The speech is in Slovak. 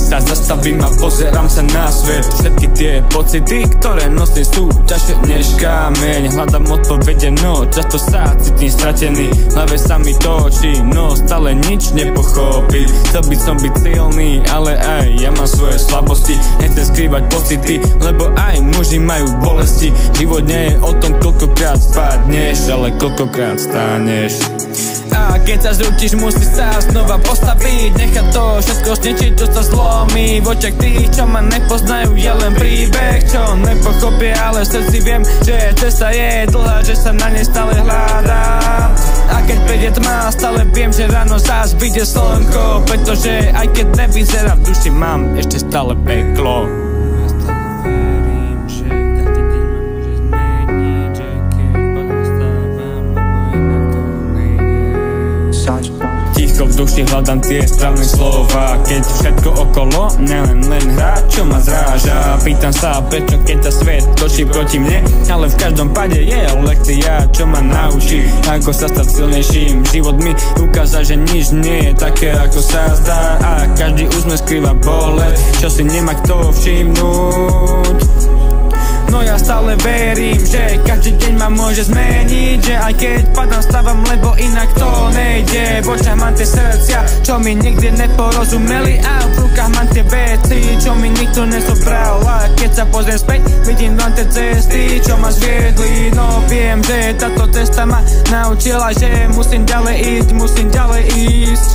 sa zastavím a pozerám sa na svet. Všetky tie pocity, ktoré nosím, sú ťažšie než kameň. Hľadám odpovede, no často sa cítim stratený. V hlave sa mi točí, no stále nič nepochopím. Chcel by som byť silný, ale aj ja mám svoje slabosti. Nechcem skrývať pocity, lebo aj muži majú bolesti. Život nie je o tom, koľkokrát spadneš, ale koľkokrát staneš. A keď sa zrútiš, musíš sa znova postaviť. Nechať to všetko zničiť, čo sa zlomí. V očiach tých, čo ma nepoznajú, je len príbeh, čo nepochopia, ale v srdci viem, že cesta je dlhá, že sa na nej stále hľadám. A keď príde tma, stále viem, že ráno zás vyjde slnko. Pretože aj keď nevyzerá, v duši mám ešte stále peklo. Ticho v duši hľadám tie správne slova. Keď všetko okolo len hrá, čo ma zráža. Pýtam sa prečo, keď sa svet točí proti mne. Ale v každom pade je lekcia, čo ma naučí ako sa stať silnejším. Život mi ukáza, že nič nie je také ako sa zdá. A každý úsmev skrýva bolesť, čo si nemá kto všimnúť. No ja stále verím, že každý deň ma môže zmeniť. Že aj keď padám, stávam, lebo inak to nejde. V očiach mám tie srdcia, čo mi nikdy neporozumeli. A v rukách mám tie veci, čo mi nikto nezobral. A keď sa pozriem späť, vidím len tie cesty, čo ma zviedli. No viem, že táto cesta ma naučila, že musím ďalej ísť, musím ďalej ísť.